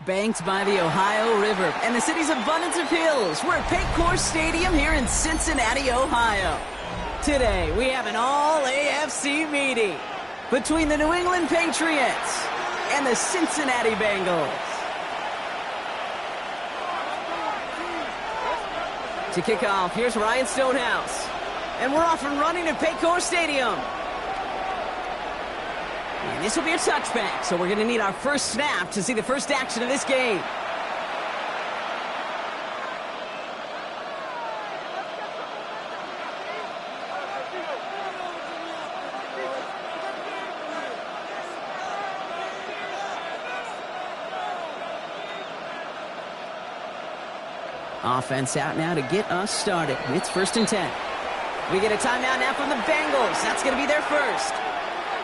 banked by the Ohio River and the city's abundance of hills. We're at Paycor Stadium here in Cincinnati, Ohio. Today, we have an all-AFC meeting between the New England Patriots and the Cincinnati Bengals. To kick off, here's Ryan Stonehouse. And we're off and running at Paycor Stadium. And this will be a touchback, so we're going to need our first snap to see the first action of this game. Offense out now to get us started. It's 1st and 10. We get a timeout now from the Bengals. That's going to be their first.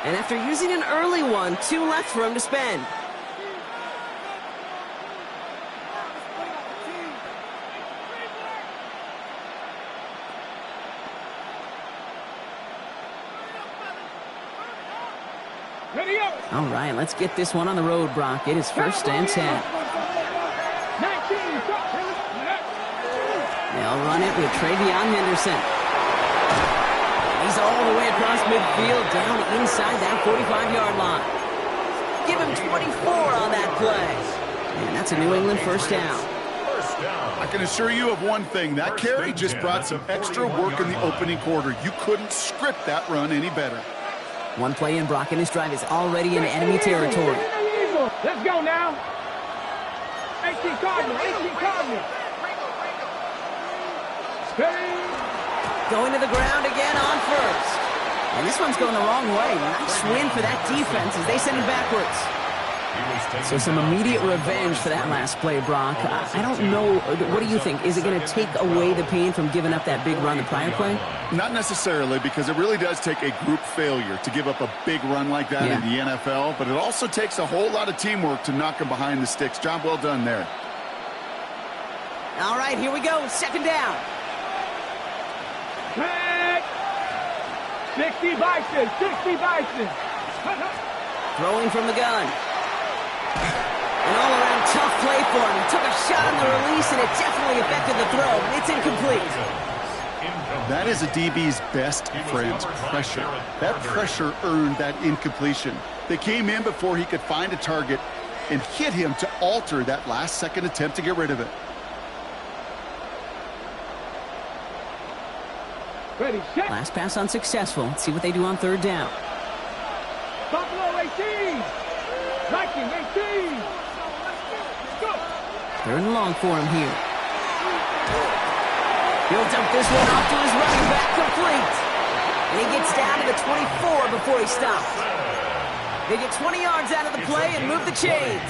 And after using an early one, 2 left for him to spend. Ready up. All right, let's get this one on the road, Brock. It is 1st and 10. They'll run it with Travion Henderson. He's all the way across midfield, down inside that 45-yard line. Give him 24 on that play. And that's a New England first down. I can assure you of one thing. That carry just brought some extra work in the opening quarter. You couldn't script that run any better. One play in, Brock, and his drive is already in enemy territory. Let's go now. 18 Cardinal, 18 Cardinal. Going to the ground again on first. And this one's going the wrong way. Nice win for that defense as they send it backwards. So some immediate revenge for that last play, Brock. I don't know. What do you think? Is it going to take away the pain from giving up that big run the prior play? Not necessarily, because it really does take a group failure to give up a big run like that in the NFL. But it also takes a whole lot of teamwork to knock them behind the sticks. Job well done there. All right, here we go. 2nd down. 60 Bison, 60 Bison. Throwing from the gun. An all-around tough play for him. He took a shot on the release, and it definitely affected the throw, but it's incomplete. That is a DB's best friend, pressure. That pressure earned that incompletion. They came in before he could find a target and hit him to alter that last-second attempt to get rid of it. Last pass unsuccessful. Let's see what they do on 3rd down. Buffalo 18. Viking 18. Go. 3rd and long for him here. He'll dump this one off to his running back, complete. And he gets down to the 24 before he stops. They get 20 yards out of the play and move the chains.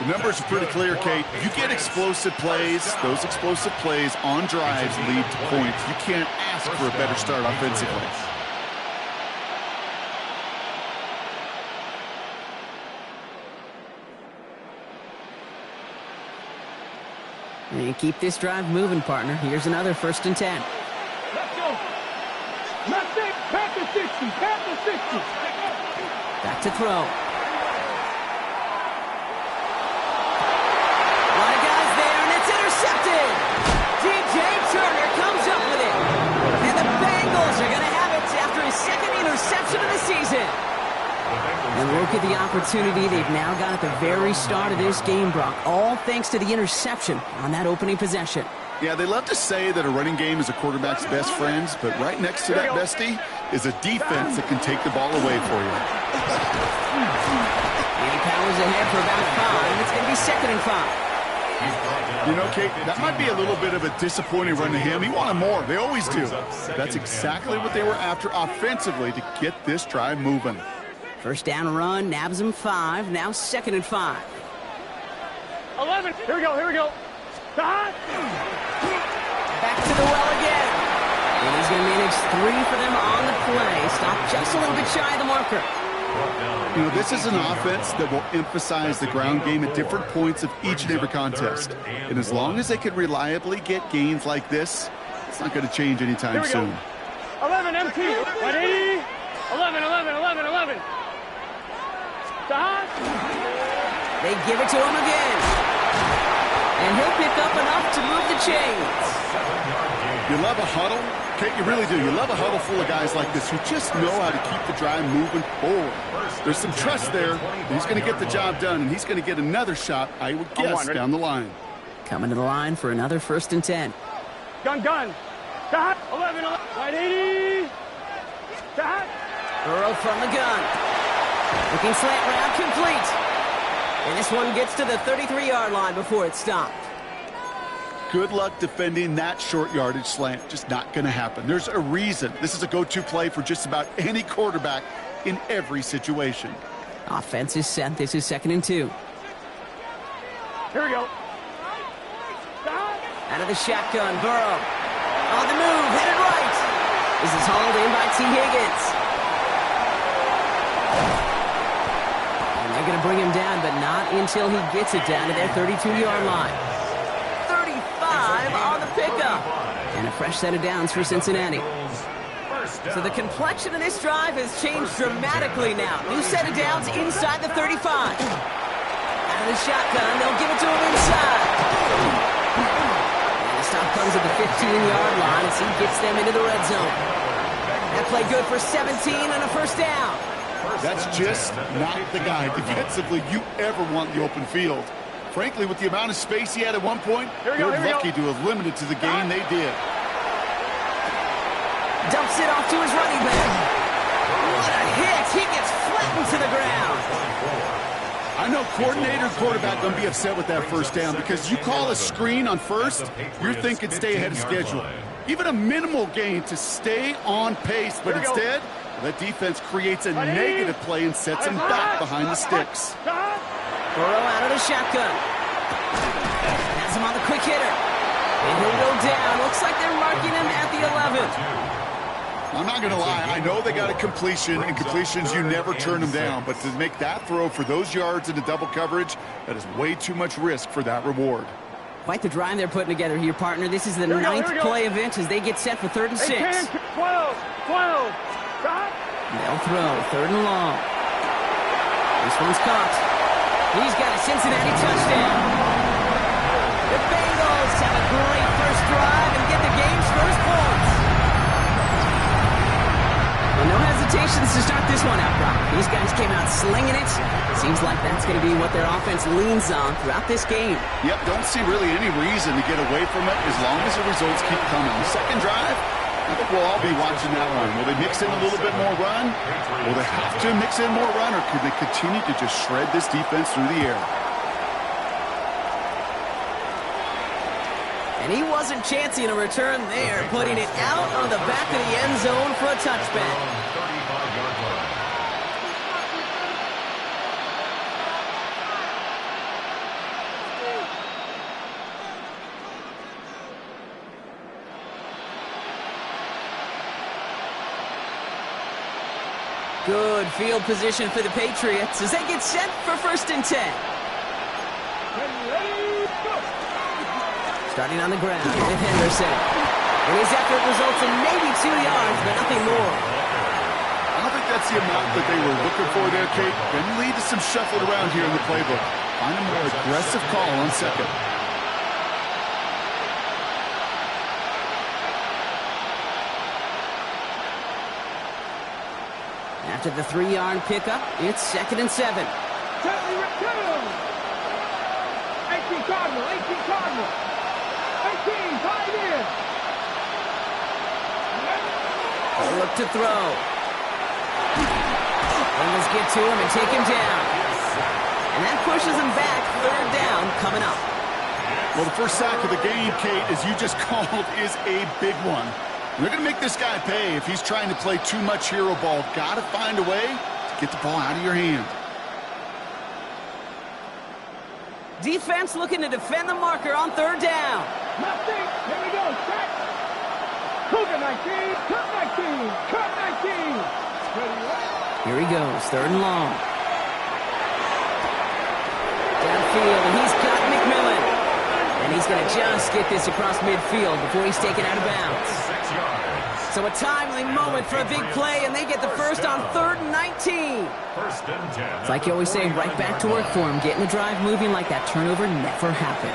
The numbers are pretty clear, Kate. You get explosive plays. Those explosive plays on drives lead to points. You can't ask for a better start offensively. And keep this drive moving, partner. Here's another 1st and 10. Let's go. Panther 60. Panther 60. Back to throw. DJ Turner comes up with it. And the Bengals are going to have it after his 2nd interception of the season. And look at the opportunity they've now got at the very start of this game, Brock. All thanks to the interception on that opening possession. Yeah, they love to say that a running game is a quarterback's best friend, but right next to that bestie is a defense that can take the ball away for you. And he powers ahead for about 5. It's going to be 2nd and 5. You know, Kate, that might be a little bit of a disappointing run to him. He wanted more. They always do. That's exactly what they were after offensively to get this drive moving. 1st down run, nabs him 5. Now 2nd and 5. 11. Here we go. Here we go. Back to the well again. And he's going to manage 3 for them on the play. Stop just a little bit shy of the marker. You know, this is an offense that will emphasize the ground game at different points of each and every contest. And as long as they can reliably get gains like this, it's not going to change anytime soon. 11 MT. 180. 11. They give it to him again. And he'll pick up enough to move the chains. You love a huddle? Okay, you really do. You love a huddle full of guys like this who just know how to keep the drive moving forward. There's some trust there. He's going to get the job done, and he's going to get another shot, I would guess, down the line. Coming to the line for another 1st and 10. Gun. Stop. 11. Right 80. Stop. Burrow from the gun. Looking slant route complete. And this one gets to the 33-yard line before it's stopped. Good luck defending that short yardage slant. Just not going to happen. There's a reason. This is a go-to play for just about any quarterback in every situation. Offense is set. This is 2nd and 2. Here we go. Stop. Out of the shotgun, Burrow. On the move, headed right. This is hauled in by T. Higgins. And they're going to bring him down, but not until he gets it down to their 32-yard line. 35 on the pickup. And a fresh set of downs for Cincinnati. So the complexion of this drive has changed dramatically now. New set of downs inside the 35. Out of the shotgun, they'll give it to him inside. And the stop comes at the 15-yard line as he gets them into the red zone. That play good for 17 and a 1st down. That's just not the guy defensively you ever want in the open field. Frankly, with the amount of space he had at one point, they're lucky to have limited to the gain they did. Dumps it off to his running back. What a hit! He gets flattened to the ground. I know coordinator and quarterback going to be upset with that 1st down because you call a screen on 1st, you're thinking stay ahead of schedule. Even a minimal gain to stay on pace, but instead, that defense creates a negative play and sets him back behind the sticks. Burrow out of the shotgun. Has him on the quick hitter. And he'll go down. Looks like they're marking him at the 11. I'm not going to lie. I know they got a completion, and completions, you never turn them down. But to make that throw for those yards into double coverage, that is way too much risk for that reward. Quite the drive they're putting together here, partner. This is the 9th play of it as they get set for 3rd and 6. 12. Stop. They'll throw 3rd and long. This one's caught. He's got a Cincinnati touchdown. The Bengals have a great first drive and get the game's first points. And no hesitations to start this one out, Brock. These guys came out slinging it. Seems like that's going to be what their offense leans on throughout this game. Yep, don't see really any reason to get away from it as long as the results keep coming. The 2nd drive, I think we'll all be watching that one. Will they mix in a little bit more run? Will they have to mix in more run, or could they continue to just shred this defense through the air? And he wasn't chancing a return there, putting it out on the back of the end zone for a touchback. Good field position for the Patriots as they get set for 1st and 10. Starting on the ground with Henderson. And his effort results in maybe 2 yards, but nothing more. I don't think that's the amount that they were looking for there, Kate. Can lead to some shuffling around here in the playbook. Find a more aggressive call on 2nd. After the 3-yard pickup, it's 2nd and 7. 18 Cardinal. 18, 5 in. They'll look to throw. Bengals get to him and take him down. And that pushes him back. 3rd down coming up. Well, the first sack of the game, Kate, as you just called, is a big one. And they're going to make this guy pay if he's trying to play too much hero ball. Got to find a way to get the ball out of your hand. Defense looking to defend the marker on 3rd down. Nothing. Here we go. Check. Cougar 19. Cut 19. Cut 19. Here he goes. 3rd and long. Downfield, and he's got McMillan. And he he's going to just get this across midfield before he's taken out of bounds. So a timely moment for a big play, and they get the first on 3rd and 19. It's like you always say, right back to work for him, getting the drive moving like that turnover never happened.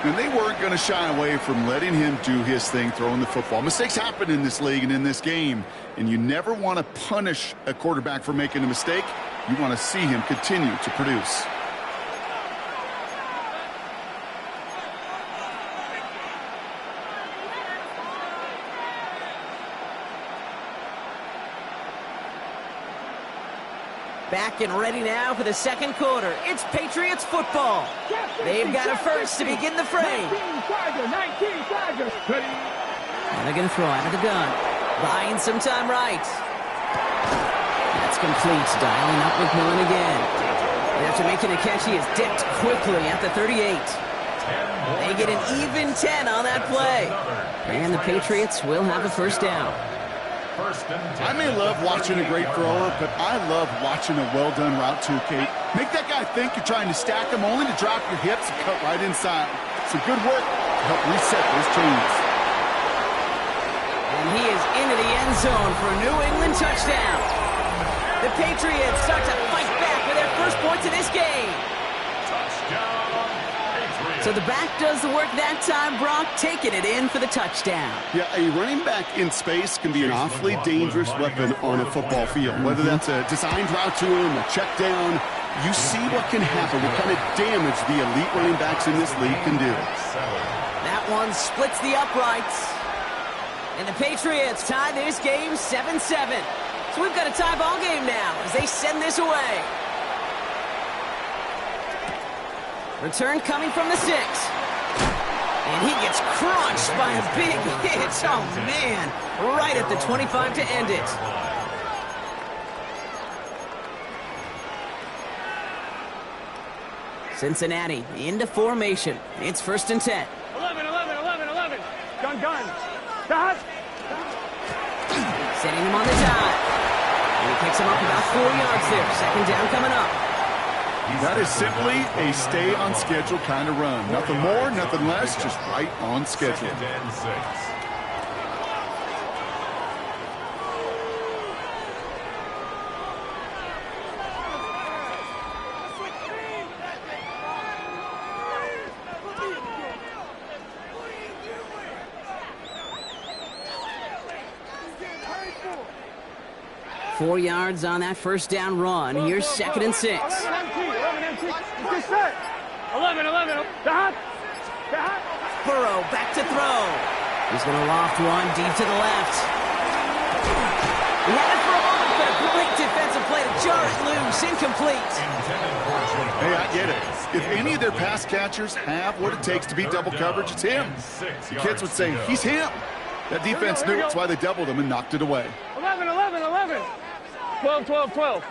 And they weren't going to shy away from letting him do his thing, throwing the football. Mistakes happen in this league and in this game, and you never want to punish a quarterback for making a mistake. You want to see him continue to produce. Back and ready now for the second quarter. It's Patriots football. They've got a first to begin the frame. And they're going to throw out of the gun. Buying some time right. That's complete. Dialing up McMillan again. And after making a catch, he is dipped quickly at the 38. They get an even 10 on that play. And the Patriots will have a first down. I may love watching a great thrower, but I love watching a well-done route too, Kate. Make that guy think you're trying to stack him, only to drop your hips and cut right inside. So good work to help reset those chains. And he is into the end zone for a New England touchdown. The Patriots start to fight back with their first points in this game. So the back does the work that time, Brock, taking it in for the touchdown. Yeah, a running back in space can be an awfully dangerous weapon on a football field. Whether that's a designed route to him, a check down, you see what can happen, what kind of damage the elite running backs in this league can do. That one splits the uprights. And the Patriots tie this game 7-7. So we've got a tie ball game now as they send this away. Return coming from the 6. And he gets crunched by a big hit. Oh, man. Right at the 25 to end it. Cincinnati into formation. It's 1st and 10. 11. Gun. Dot. Setting him on the dot. And he picks him up about 4 yards there. Second down coming up. That is simply a stay-on-schedule kind of run. Nothing more, nothing less, just right on schedule. Four yards on that first down run. Here's 2nd and 6. 11. Dot. Burrow back to throw. He's going to loft one deep to the left. He had it for a moment, but a great defensive play to jar it loose. Incomplete. Hey, I get it. If any of their pass catchers have what it takes to beat double coverage, it's him. The kids would say, he's him. That defense knew that's why they doubled him and knocked it away. 11. 12.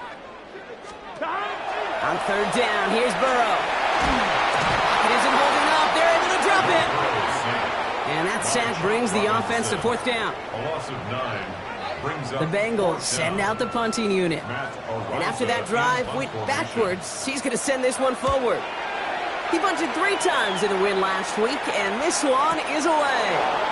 On 3rd down, here's Burrow. It isn't holding up. They're able to drop it. And that sack brings the offense to 4th down. A loss of 9 brings up The Bengals send out the punting unit. And after that drive went backwards, he's going to send this one forward. He bunted 3 times in the win last week, and this one is away.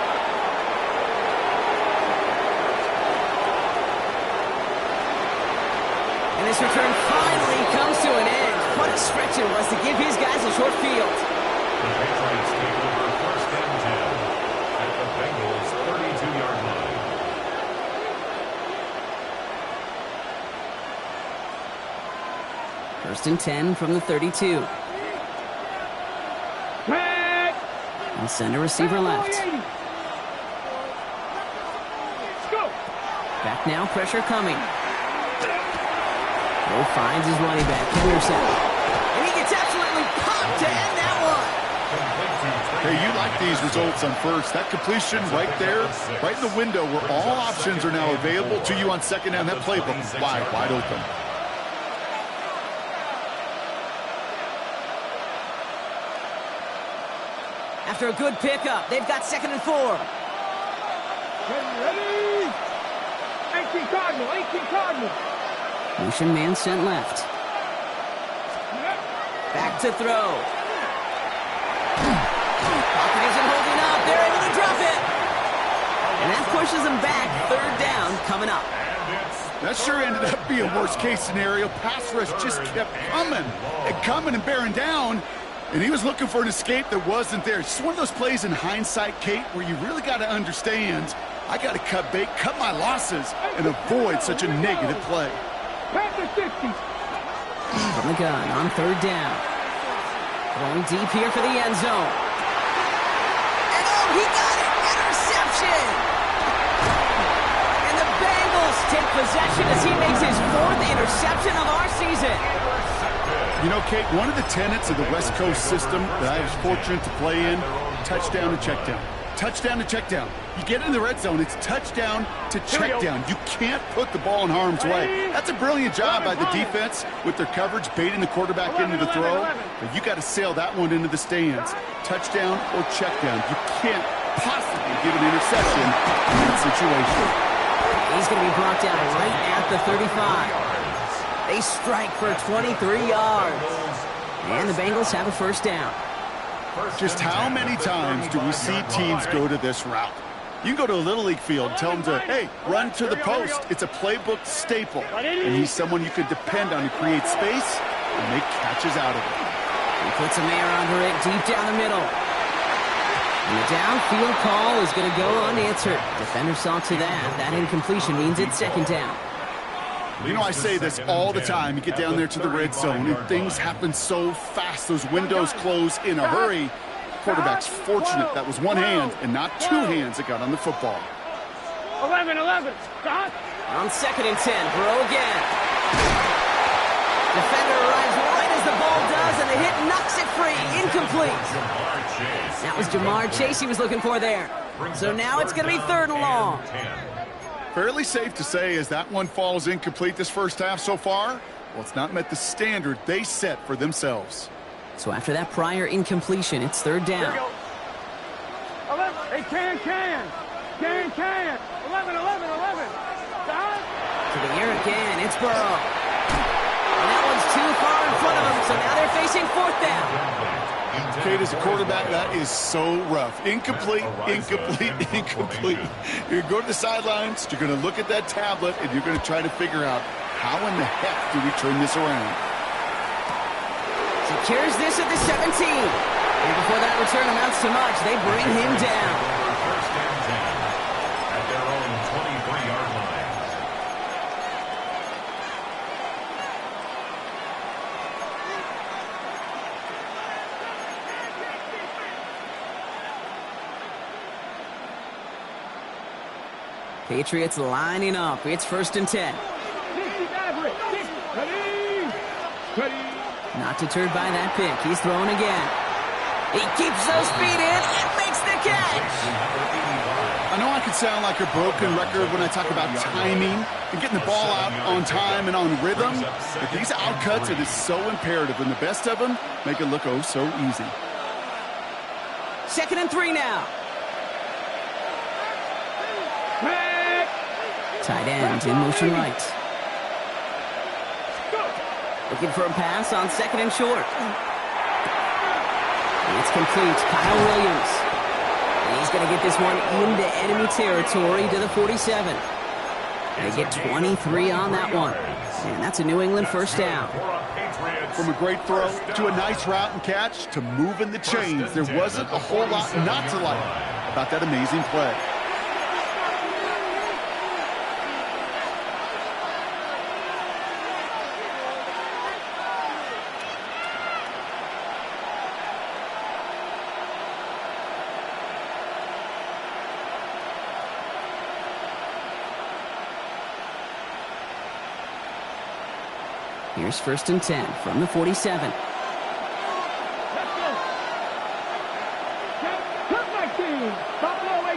And this return finally comes to an end. What a stretch it was to give his guys a short field. The Patriots take over 1st and 10 at the Bengals' 32-yard line. 1st and 10 from the 32. And send a receiver left. Back now, pressure coming. Bo finds his running back, Henderson. And he gets absolutely popped to end that one. Hey, you like these results on first. That completion right there, right in the window where all options are now available to you on 2nd down. That playbook is wide open. After a good pickup, they've got 2nd and 4. Get ready. 18 Cardinal. Motion man sent left. Back to throw. Pocket isn't holding up. They're able to drop it. And that pushes them back. Third down coming up. That sure ended up being worst-case scenario. Pass rush just kept coming and bearing down. And he was looking for an escape that wasn't there. It's just one of those plays in hindsight, Kate, where you really got to understand, I got to cut bait, cut my losses, and avoid such a negative play. Pass the 60. From the gun on third down. Going deep here for the end zone. And oh, he got it! Interception! And the Bengals take possession as he makes his 4th interception of our season. You know, Kate, one of the tenets of the West Coast system that I was fortunate to play in, touchdown to check down. Touchdown to check down. You get in the red zone, it's touchdown to check down. You can't put the ball in harm's way. That's a brilliant job by the defense with their coverage, baiting the quarterback into the throw. But you got to sail that one into the stands. Touchdown or check down. You can't possibly give an interception in that situation. He's going to be brought down right at the 35. They strike for 23 yards. And the Bengals have a first down. Just how many times do we see teams go to this route? You can go to a Little League field, tell them to, hey, run to the post. It's a playbook staple. And he's someone you can depend on to create space and make catches out of it. He puts a man under it deep down the middle. And the downfield call is going to go unanswered. Defender saw to that. That incompletion means it's second down. You know, I say this all the time. You get down there to the red zone, and things happen so fast. Those windows close in a hurry. Quarterback's fortunate that was one hand and not two hands that got on the football. 11. Scott. On 2nd and 10, Burrow again. Defender arrives right as the ball does, and the hit knocks it free. Incomplete. That was Jamar Chase he was looking for there. So now it's going to be 3rd and long. Fairly safe to say as that one falls incomplete this first half so far, well, it's not met the standard they set for themselves. So after that prior incompletion, it's 3rd down. 11. Hey, can. 11. Scott. To the air again, it's Burrow. And that one's too far in front of him, so now they're facing 4th down. Kate, as a quarterback, that is so rough. Incomplete. You're going to go to the sidelines, you're going to look at that tablet, and you're going to try to figure out how in the heck do we turn this around. Secures this at the 17. And before that return amounts to much, they bring him down. First and 10 at their own 23-yard line. Patriots lining up. It's 1st and 10. 60 Maverick. Ready. Not deterred by that pick. He's throwing again. He keeps those feet in and makes the catch. I know I can sound like a broken record when I talk about timing and getting the ball out on time and on rhythm, but these outcuts, it is so imperative, and the best of them make it look oh so easy. 2nd and 3 now. Tight end in motion right. Looking for a pass on 2nd and short. It's complete. Kyle Williams. And he's going to get this one into enemy territory to the 47. They get 23 on that one. And that's a New England first down. From a great throw to a nice route and catch to moving the chains, there wasn't a whole lot not to like about that amazing play. Here's 1st and 10 from the 47. Let's go. Cut 19. Buffalo 18.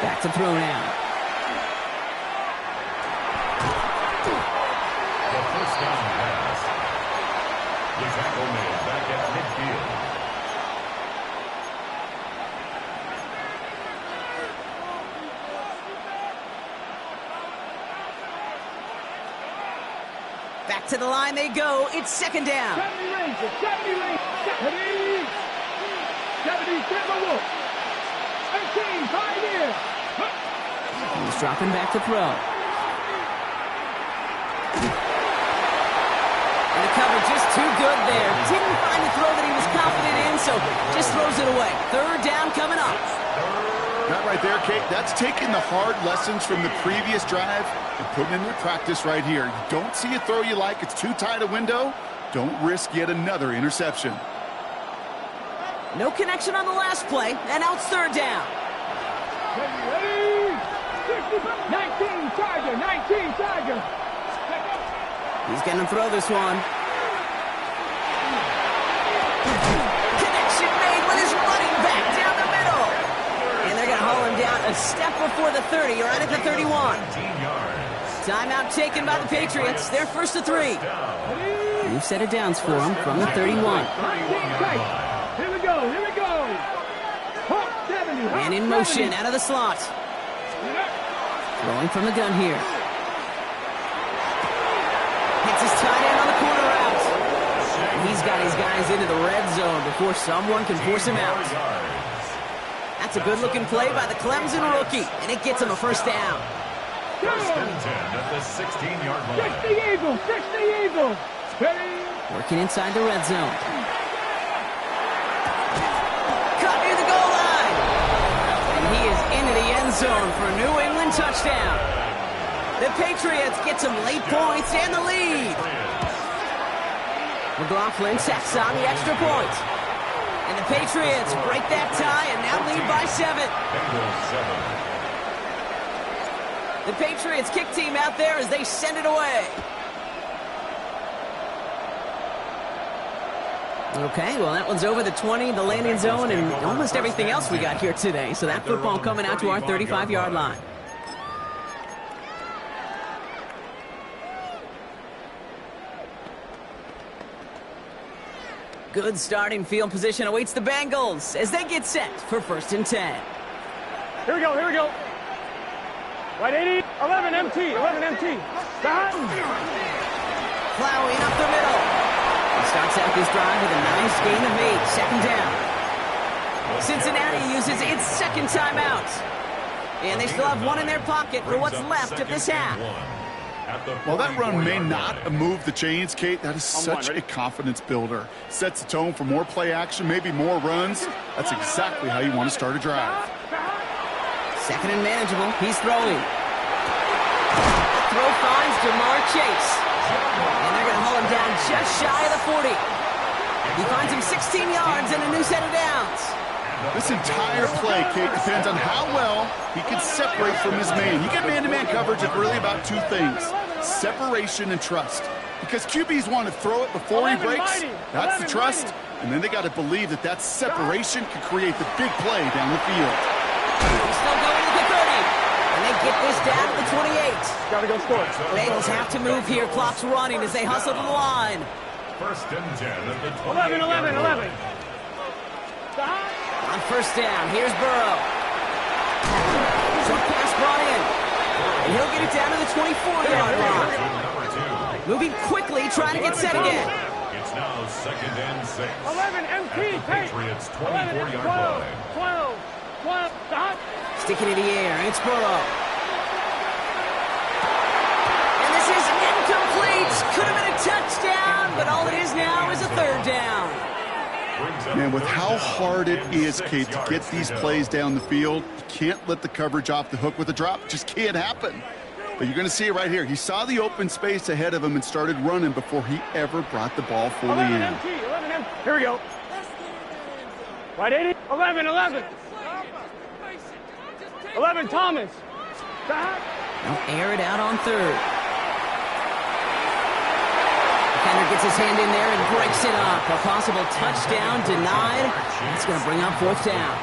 Back to throw now. The first down pass. The tackle made back at midfield. Back to the line they go. It's 2nd down. Heavy Timberwolf. 18, 5 years. He's dropping back to throw. And the cover just too good there. Didn't find the throw that he was confident in, so just throws it away. Third down coming up. That right there, Kate, that's taking the hard lessons from the previous drive and putting it into practice right here. You don't see a throw you like, it's too tight a window. Don't risk yet another interception. No connection on the last play, and now it's third down. Ready? 19 Tiger, 19 Tiger. He's going to throw this one. Connection made with his running back down the middle. And they're going to haul him down a step before the 30, right at the 31. Timeout taken by the Patriots. They're first to 3. New set of downs for him from the 31. Here we go, here we go. Hawk 70, Hawk And in motion 70. out of the slot. Throwing from the gun here. Hits his tight end on the corner route. He's got his guys into the red zone before someone can force him out. That's a good-looking play by the Clemson rookie, and it gets him a first down. First and 10 at the 16-yard line. 60 Eagles, 60 Eagles. Ready? Working inside the red zone. Cut near the goal line. And he is into the end zone for a New England touchdown. The Patriots get some late points and the lead. McLaughlin sets on the extra point. And the Patriots break that tie and now lead by 7. The Patriots kick team out there as they send it away. Okay, well, that one's over the 20, the landing zone, and almost everything else we got here today. So that football coming out to our 35-yard line. Good starting field position awaits the Bengals as they get set for first and 10. Here we go, here we go. Right 80, 11 MT, 11 MT. Stop. Plowing up the middle. He starts out this drive with a nice gain of 8, second down. Cincinnati uses its second timeout. And they still have one in their pocket for what's left of this half. While that run may not have moved the chains, Kate, that is such a confidence builder. Sets the tone for more play action, maybe more runs. That's exactly how you want to start a drive. Second and manageable. He's throwing. Throw finds Jamar Chase. And they're going to haul him down just shy of the 40. He finds him 16 yards and a new set of downs. This entire play, Kate, depends on how well he can separate from his man. You get man-to-man coverage, it's really about two things: separation and trust. Because QBs want to throw it before he breaks. That's the trust. And then they got to believe that that separation can create the big play down the field. He's still going to the 30. And they get this down to the 28. Gotta go score. Bengals have to move here. Clock's running as they hustle to the line. First and 10 at the 11, 11, 11. Stop. On first down, here's Burrow. Short pass brought in. And he'll get it down to the 24-yard line. Moving quickly, trying to get set again. It's now second and 6. 11 MT. At the Patriots' 24-yard line. 12, 12, stop. Sticking in the air, and it's Burrow. And this is incomplete. Could have been a touchdown, but all it is now is a third down. Man, with how hard it is, Kate, to get these plays down the field, you can't let the coverage off the hook with a drop. It just can't happen. But you're going to see it right here. He saw the open space ahead of him and started running before he ever brought the ball fully 11 in. MT, 11 MT. Here we go. Right 80, 11, 11. 11 Thomas. Stop. They'll air it out on third. Defender gets his hand in there and breaks it up. A possible touchdown denied. That's going to bring up fourth down.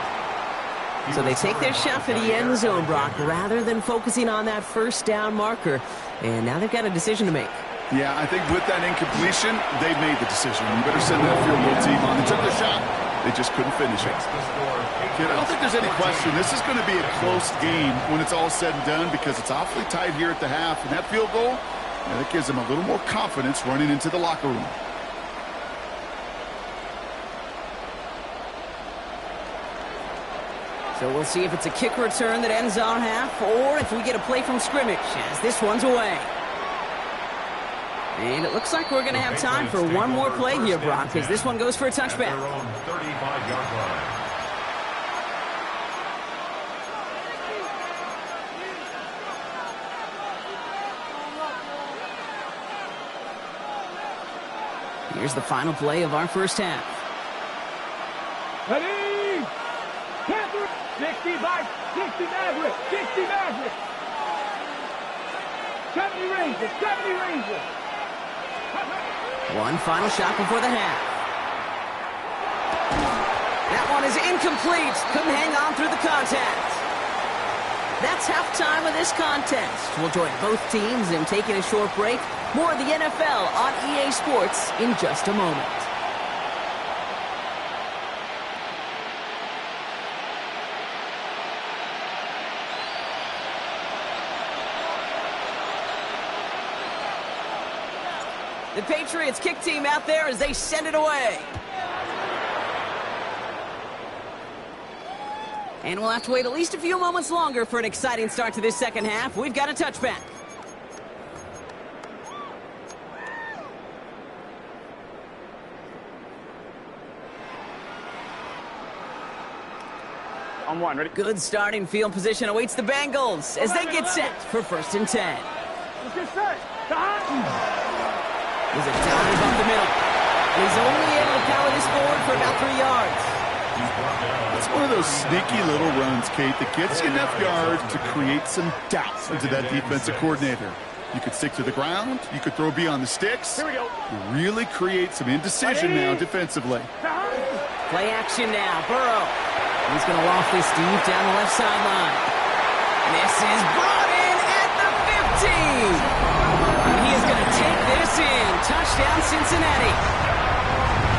So they take their shot for the end zone, Brock, rather than focusing on that first down marker. And now they've got a decision to make. Yeah, I think with that incompletion, they've made the decision. You better send that field goal team on. They took their shot. They just couldn't finish it. Kid, I don't think there's any question. This is going to be a close game when it's all said and done because it's awfully tight here at the half. And that field goal, that gives them a little more confidence running into the locker room. So we'll see if it's a kick return that ends on half, or if we get a play from scrimmage as this one's away. And it looks like we're going to have time for one more play here, Brock, because this one goes for a touchback. At their own 35-yard line. Here's the final play of our first half. Ready? Panther, 60 by 60 Maverick, 60 Maverick. 70 Rangers, 70 Rangers. One final shot before the half. That one is incomplete. Couldn't hang on through the contact. That's halftime of this contest. We'll join both teams in taking a short break. More of the NFL on EA Sports in just a moment. The Patriots kick team out there as they send it away. And we'll have to wait at least a few moments longer for an exciting start to this second half. We've got a touchback. On one, ready? Good starting field position awaits the Bengals as they get set for 1st and 10. Let's get set. There's a dive up the middle. He's only able to power this forward for about 3 yards. It's one of those sneaky little runs, Kate, that gets you enough yards to create some doubt into that defensive coordinator. You could stick to the ground. You could throw beyond the sticks. Here we go. Really create some indecision now defensively. Play action now. Burrow. He's going to loft this deep down the left sideline. This is brought in at the 15. And he is going to take this in. Touchdown, Cincinnati.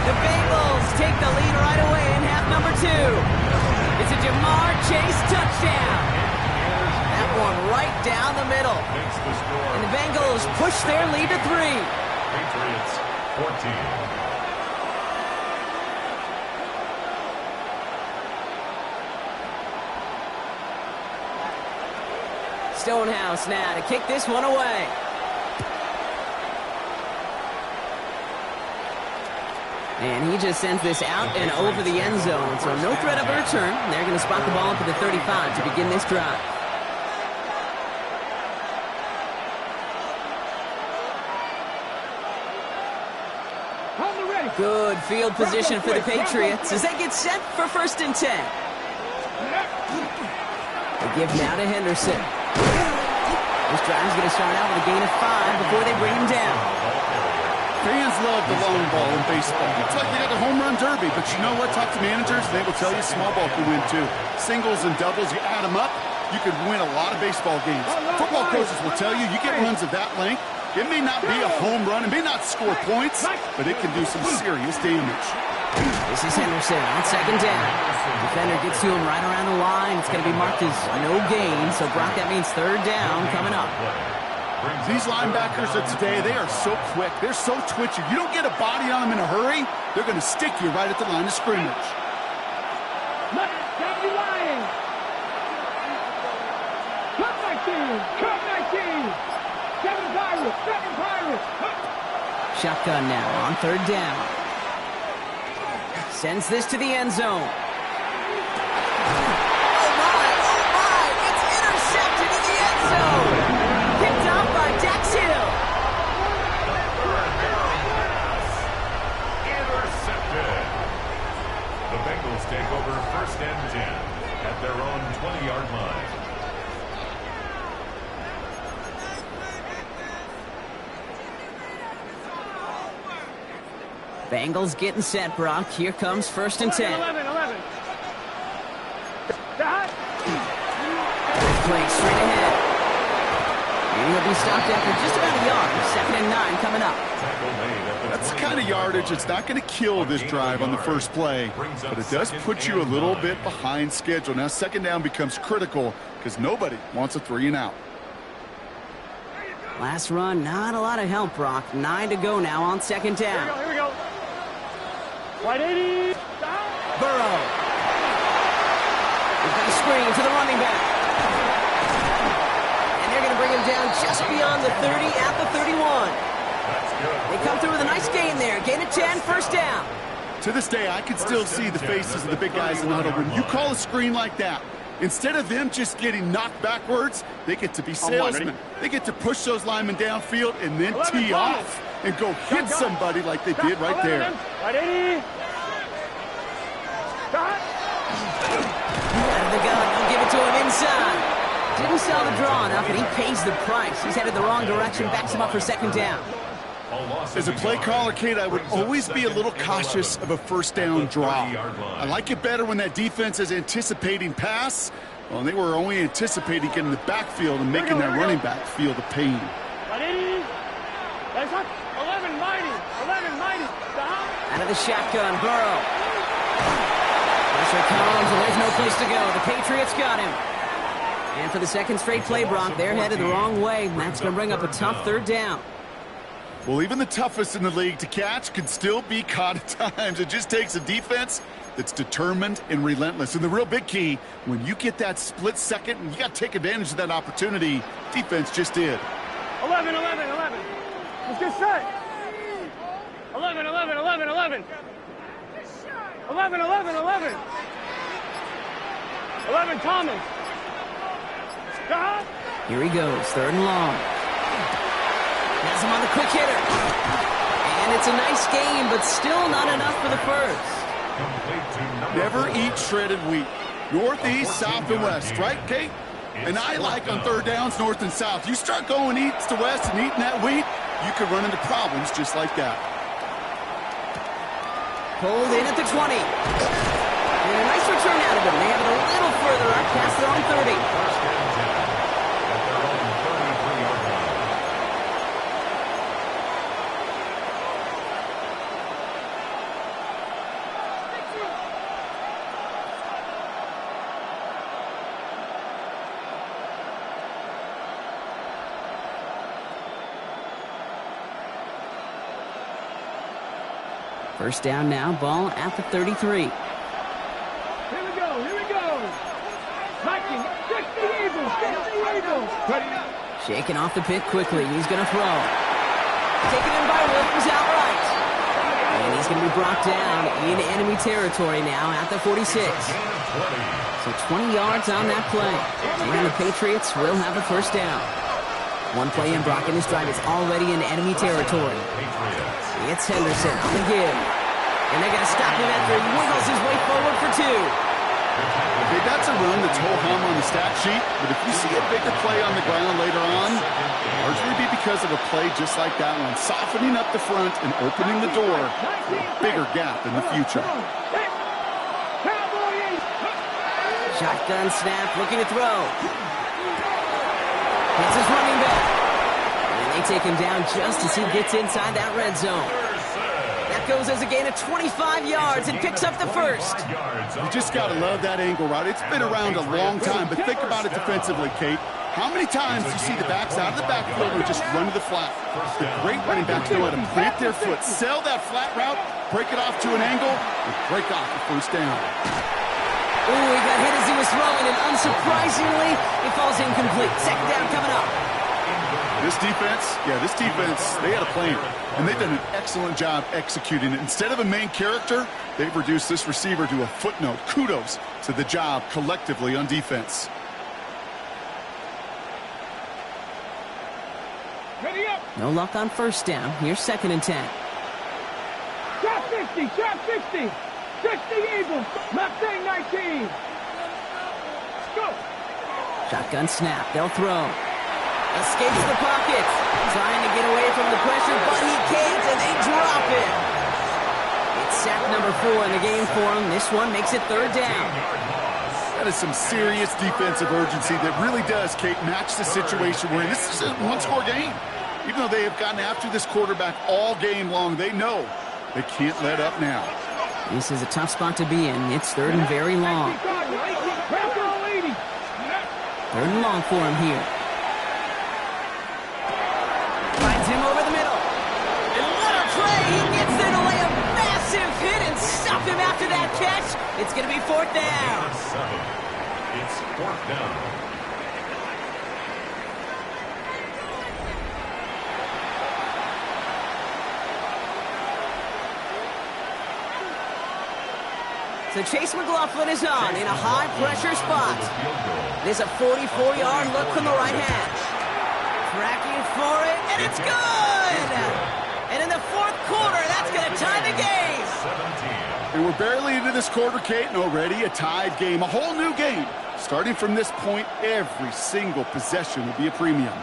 The Bengals take the lead right away in half number 2. It's a Jamar Chase touchdown. That one right down the middle. And the Bengals push their lead to 3. Patriots 14. Stonehouse now to kick this one away. And he just sends this out and over the end zone. So no threat of a return. They're going to spot the ball up at the 35 to begin this drive. Good field position for the Patriots as they get set for 1st and 10. They give now to Henderson. This drive's going to start out with a gain of 5 before they bring him down. Fans love the long ball in baseball. It's like they got the home run derby, but you know what? Talk to managers, they will tell you small ball can win too. Singles and doubles, you add them up, you could win a lot of baseball games. Football coaches will tell you, you get runs of that length, it may not be a home run, it may not score points, but it can do some serious damage. This is Henderson on 2nd down. Defender gets to him right around the line. It's going to be marked as no gain, so Brock, that means 3rd down coming up. These linebackers of today, they are so quick. They're so twitchy. You don't get a body on them in a hurry, they're going to stick you right at the line of scrimmage. Shotgun now on 3rd down. Sends this to the end zone. Oh my, it's intercepted in the end zone. Picked up by Dax Hill. Intercepted. The Bengals take over 1st and 10 at their own 20-yard line. Bengals getting set, Brock. Here comes 1st and 10. 11. Playing straight ahead. And he'll be stopped after just about a yard. 2nd and 9 coming up. That's the kind of yardage that's not going to kill this drive on the first play, but it does put you a little bit behind schedule. Now 2nd down becomes critical because nobody wants a 3 and out. Last run, not a lot of help, Brock. 9 to go now on 2nd down. Here we go. Wide 80. Burrow. They've got a screen to the running back. And they're going to bring him down just beyond the 30 at the 31. They come through with a nice gain there. Gain of 10, first down. To this day, I can still see the faces of the big guys in the huddle. When you call a screen like that, instead of them just getting knocked backwards, they get to be salesmen. They get to push those linemen downfield and then tee off and go hit somebody like they did right there. Right 80. Out of the gun, they'll give it to him inside. Didn't sell the draw enough, and he pays the price. He's headed the wrong direction, backs him up for second down. As a play caller, Kate, I would always be a little cautious of a first down draw. I like it better when that defense is anticipating pass. Well, they were only anticipating getting the backfield and making that running back feel the pain. 11 mighty. Out of the shotgun, Burrow. Pressure comes, and there's no place to go. The Patriots got him. And for the second straight play, Brock, they're headed the wrong way. That's going to bring up a tough third down. Well, even the toughest in the league to catch can still be caught at times. It just takes a defense that's determined and relentless. And the real big key, when you get that split second, and you got to take advantage of that opportunity, defense just did. 11. Let's get set. 11. 11, Thomas. Stop. Here he goes, third and long. Has him on the quick hitter. And it's a nice game, but still not enough for the first. Never eat shredded wheat. Northeast, south, and west, right, Kate? And I like on third downs, north and south. You start going east to west and eating that wheat, you could run into problems just like that. Pulled in at the 20. And a nice return out of him. They have it a little further up past their own 30. First down now, ball at the 33. Here we go. Mikey, get the Eagles. Shaking off the pick quickly. He's going to throw. Taken in by Williams outright. And he's going to be brought down in enemy territory now at the 46. So 20 yards on that play. And the Patriots will have a first down. One play in, Brock, in this drive is already in enemy territory. It's Henderson on the give. And they're going to stop him after he wiggles his way forward for 2. Okay, that's a run that's ho-hum on the stat sheet, but if you see a bigger play on the ground later on, it'll largely be because of a play just like that one, softening up the front and opening the door for a bigger gap in the future. Shotgun snap, looking to throw. It's his running back. And they take him down just as he gets inside that red zone. That goes as a gain of 25 yards and picks up the first. You just got to love that angle route. It's been around a long time, but think about it defensively, Kate. How many times do you see the backs out of the backfield and just run to the flat? The great running backs know how to plant their foot, sell that flat route, break it off to an angle, and break off the first down. Ooh, he got hit as he was throwing, and unsurprisingly, it falls incomplete. Second down coming up. This defense, they had a plan, and they've done an excellent job executing it. Instead of a main character, they've reduced this receiver to a footnote. Kudos to the job collectively on defense. Ready up. No luck on first down. Here's second and 10. Trap 50. 60 Eagles. Left thing 19. Let's go. Shotgun snap. They'll throw. Escapes the pocket. Trying to get away from the pressure, but he can't, and they drop it. It's sack number 4 in the game for him. This one makes it third down. That is some serious defensive urgency that really does, Kate, match the situation we're in. This is a one-score game. Even though they have gotten after this quarterback all game long, they know they can't let up now. This is a tough spot to be in. It's third and very long. Third and long for him here. Finds him over the middle. And what a play! He gets there to lay a massive hit and stop him after that catch. It's going to be fourth down. It's 4th down. So Chase McLaughlin is on in a high-pressure spot. There's a 44-yard look from the right hash. Tracking for it, and it's good! And in the 4th quarter, that's going to tie the game. 17. And we're barely into this quarter, Kate, and already a tied game, a whole new game. Starting from this point, every single possession will be a premium.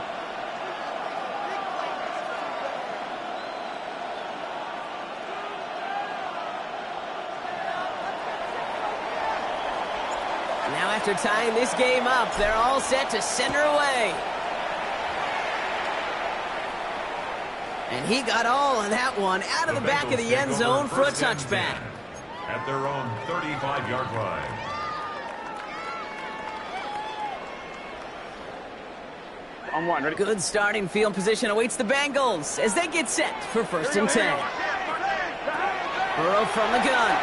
Now after tying this game up, they're all set to send her away. And he got all of that one out of the back of the end zone for a touchback. At their own 35-yard line. On one, ready? Good starting field position awaits the Bengals as they get set for 1st and 10. Burrow from the gun.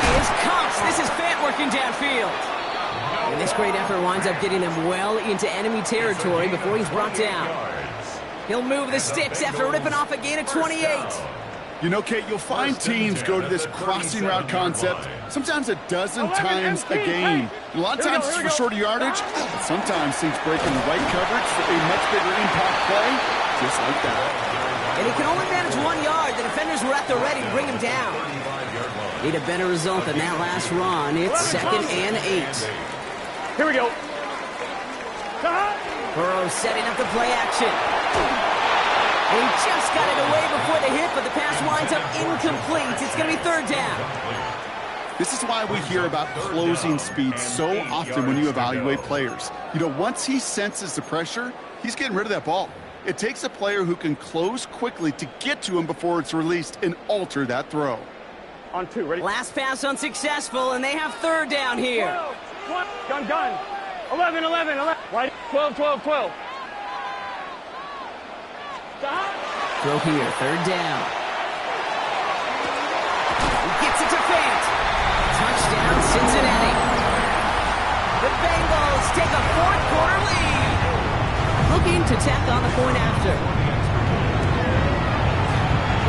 That is Cox. This is Fant working downfield. And this great effort winds up getting him well into enemy territory before he's brought down. He'll move the sticks after ripping off a gain of 28. You know, Kate, you'll find teams go to this crossing route concept sometimes a dozen times a game. And a lot of times it's for shorter yardage, but sometimes things break in the right coverage for a much bigger impact play, just like that. And he can only manage 1 yard. The defenders were at the ready to bring him down. Need a better result than that last run. It's 2nd and 8. Here we go. Burrow setting up the play action. He just got it away before the hit, but the pass winds up incomplete. It's going to be 3rd down. This is why we hear about closing speed so often when you evaluate players. You know, once he senses the pressure, he's getting rid of that ball. It takes a player who can close quickly to get to him before it's released and alter that throw. On 2, ready? Last pass unsuccessful, and they have 3rd down here. 12, gun. 11. Right? 12. Throw here, 3rd down. Gets it to Fant. Touchdown, Cincinnati. The Bengals take a 4th quarter lead. Looking to tack on the point after.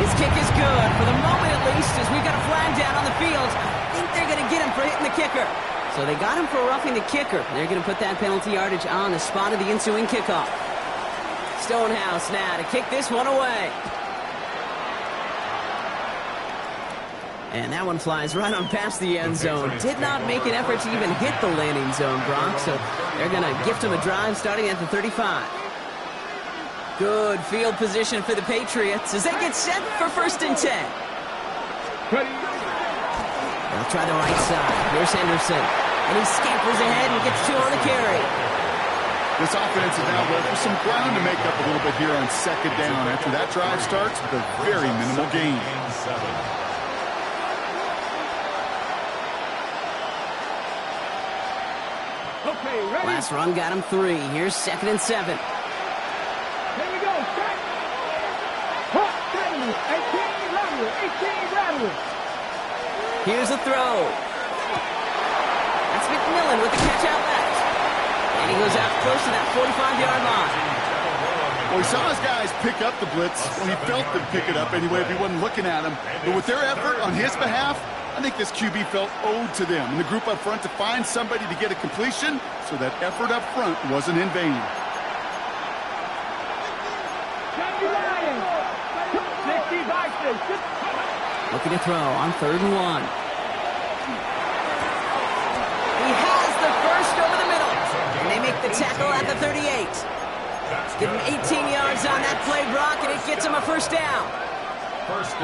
His kick is good, for the moment at least, as we've got a flag down on the field. I think they're going to get him for hitting the kicker. So they got him for roughing the kicker. They're going to put that penalty yardage on the spot of the ensuing kickoff. Stonehouse now to kick this one away. And that one flies right on past the end zone. Did not make an effort to even hit the landing zone, Brock. So they're going to gift him a drive starting at the 35. Good field position for the Patriots as they get set for 1st and 10. They'll try the right side. Here's Henderson. And he scampers ahead and gets 2 on the carry. This offense is now left with some ground to make up a little bit here on 2nd down after that drive starts with a very minimal gain. Okay, ready? Last run got him 3. Here's 2nd and 7. Here we go. 18 Rattler. Here's a throw. That's McMillan with the catch out left. And he goes out close to that 45-yard line. Well, he saw his guys pick up the blitz. Well, he felt them pick it up anyway if he wasn't looking at him. But with their effort on his behalf, I think this QB felt owed to them and the group up front to find somebody to get a completion, so that effort up front wasn't in vain. Looking to throw on 3rd and 1. He has the first over the middle. And they make the tackle at the 38. Give him 18 yards on that play, Brock, and it gets him a 1st down.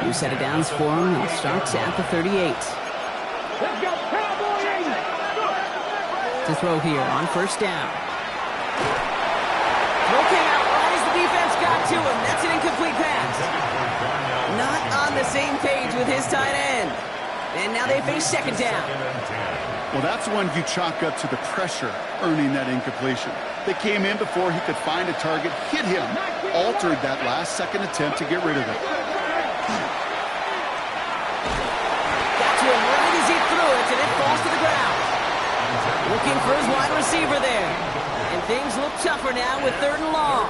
New set of downs for him. He starts at the 38. Let's go, Cowboys! To throw here on 1st down. Throw came out right as the defense got to him. That's an incomplete pass. Not on the same page with his tight end. And now they face 2nd down. Well, that's one you chalk up to the pressure earning that incompletion. They came in before he could find a target, hit him, altered that last second attempt to get rid of it. Got to him right as he threw it, and it falls to the ground. Looking for his wide receiver there. And things look tougher now with 3rd and long.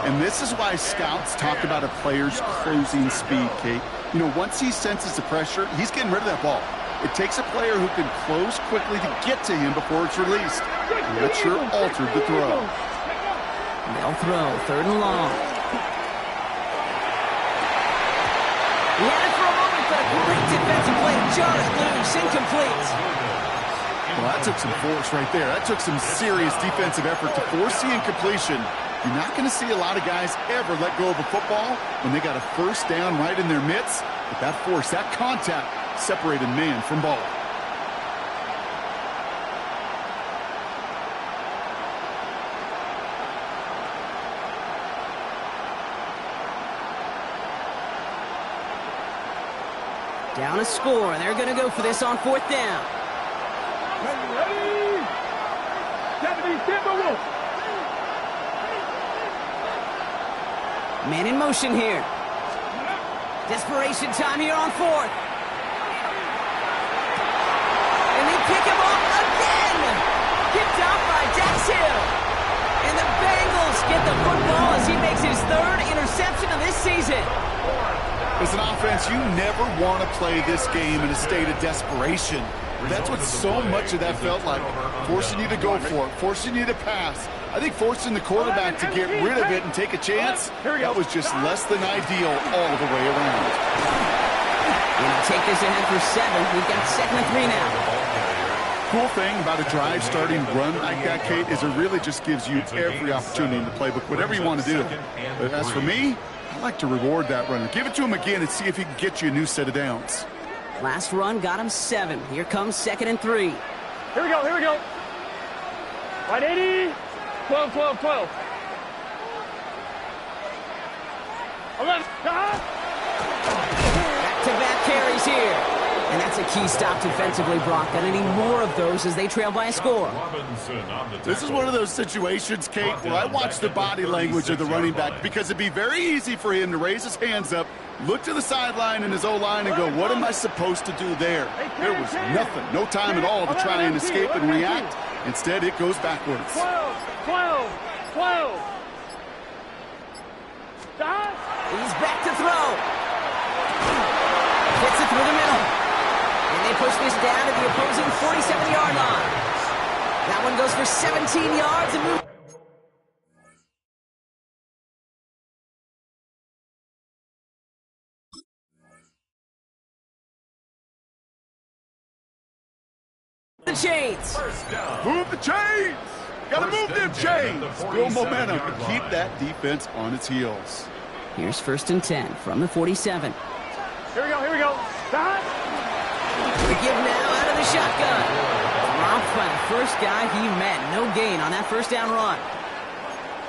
And this is why scouts talk about a player's closing speed, Kate. You know, once he senses the pressure, he's getting rid of that ball. It takes a player who can close quickly to get to him before it's released. And that sure altered the throw. They'll throw 3rd and long. He had it for a moment, but a great defensive play to jar it loose, incomplete. Well, that took some force right there. That took some serious defensive effort to force the incompletion. You're not going to see a lot of guys ever let go of a football when they got a 1st down right in their midst. But that force, that contact, separated man from ball. Down a score. They're going to go for this on 4th down. Ready? Japanese Timberwolf. Man in motion here. Desperation time here on 4th. And they pick him off again. Picked off by Dax Hill. And the Bengals get the football as he makes his 3rd interception of this season. As an offense, you never want to play this game in a state of desperation. That's what so much of that felt like. Forcing you to go for it, forcing you to pass. I think forcing the quarterback to get rid of it and take a chance, that was just less than ideal all the way around. Gonna take this ahead for 7. We've got 2nd and 3 now. Cool thing about a drive starting run like that, Kate, is it really just gives you every opportunity in the playbook, whatever you want to do. But as for me, I like to reward that runner. Give it to him again and see if he can get you a new set of downs. Last run got him 7. Here comes 2nd and 3. Here we go, here we go. Right 80. 12, 12, 12. 11. Back-to-back carries here. And that's a key stop defensively, Brock. Got any more of those as they trail by a score? This is one of those situations, Kate, where I watch the body language of the running back because it'd be very easy for him to raise his hands up, look to the sideline in his O-line and go, what am I supposed to do there? There was nothing, no time at all to try and escape and react. Instead, it goes backwards. 12, 12, 12. Stop. He's back to throw. Hits it through the middle. And they push this down to the opposing 47-yard line. That one goes for 17 yards and moves. The chains. Move the chains. Got to move them chains. Build momentum and keep that defense on its heels. Here's 1st and 10 from the 47. Here we go, here we go. Stop. The give now out of the shotgun. Dropped by the first guy he met. No gain on that 1st down run.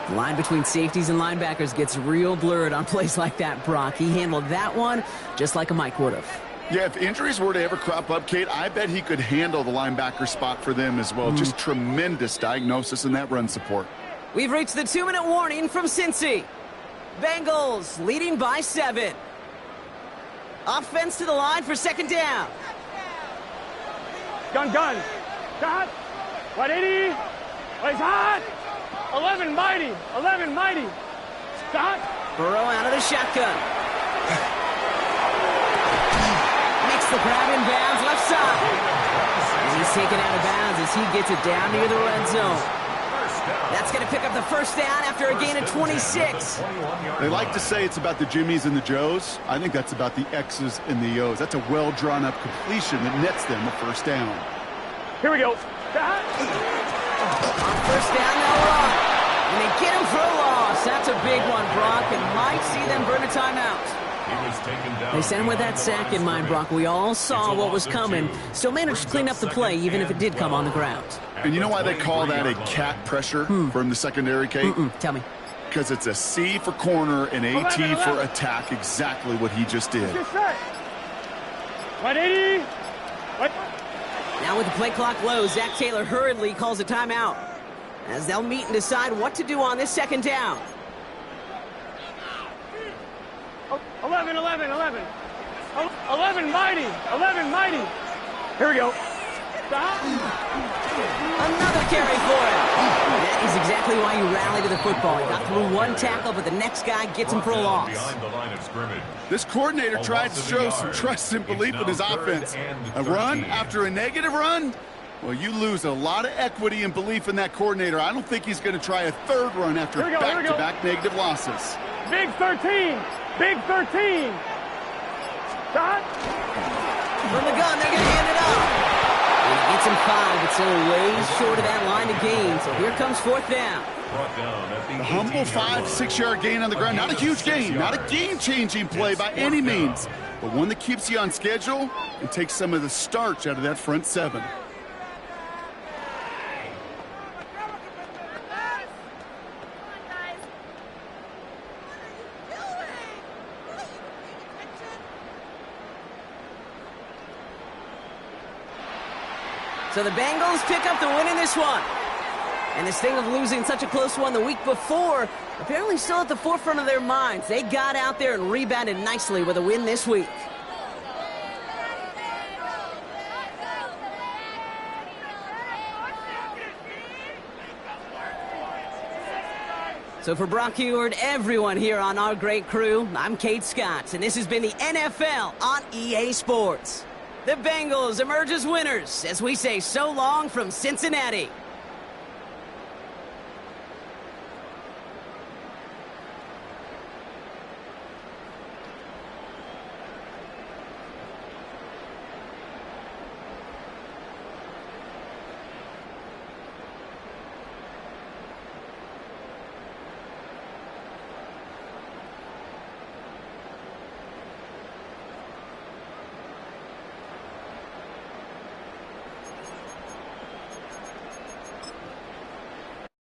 The line between safeties and linebackers gets real blurred on plays like that, Brock. He handled that one just like a Mike would have. Yeah, if injuries were to ever crop up, Kate, I bet he could handle the linebacker spot for them as well. Just tremendous diagnosis in that run support. We've reached the 2-minute warning from Cincy. Bengals leading by 7. Offense to the line for 2nd down. Gun. Stop. 180. Place hot. 11 mighty. 11 mighty. Stop. Burrow out of the shotgun. Makes the grab in bounds left side. And he's taken out of bounds as he gets it down near the red zone. That's going to pick up the 1st down after a gain of 26. They like to say it's about the Jimmies and the Joes. I think that's about the X's and the O's. That's a well-drawn-up completion that nets them a 1st down. Here we go. On 1st down, they'll run. And they get him for a loss. That's a big one, Brock, and might see them burn a timeout. They sent him with that sack in mind, Brock. We all saw what was coming. Still managed to clean up the play, even if it did come on the ground. And you know why they call that a cat pressure from the secondary, Kate? Tell me. Because it's a C for corner and a T for attack, exactly what he just did. 180. Now with the play clock low, Zach Taylor hurriedly calls a timeout as they'll meet and decide what to do on this 2nd down. 11 mighty. 11 mighty. Here we go. Stop. Another carry for him. That is exactly why you rally to the football. He got through one tackle, but the next guy gets him for a loss. Behind the line of scrimmage. This coordinator tried to show some trust and belief in his offense. A run after a negative run? Well, you lose a lot of equity and belief in that coordinator. I don't think he's going to try a third run after back-to-back negative losses. Big 13. Big 13. Shot. From the gun, they're going to hand it off. And he gets him 5, but still way short of that line to gain. So here comes 4th down. The humble 5-6-yard gain on the ground. Not a huge gain, not a game-changing play by any means, but one that keeps you on schedule and takes some of the starch out of that front 7. So the Bengals pick up the win in this one. And this thing of losing such a close one the week before, apparently still at the forefront of their minds. They got out there and rebounded nicely with a win this week. So for Brock Eward, everyone here on our great crew, I'm Kate Scott, and this has been the NFL on EA Sports. The Bengals emerge as winners as we say so long from Cincinnati.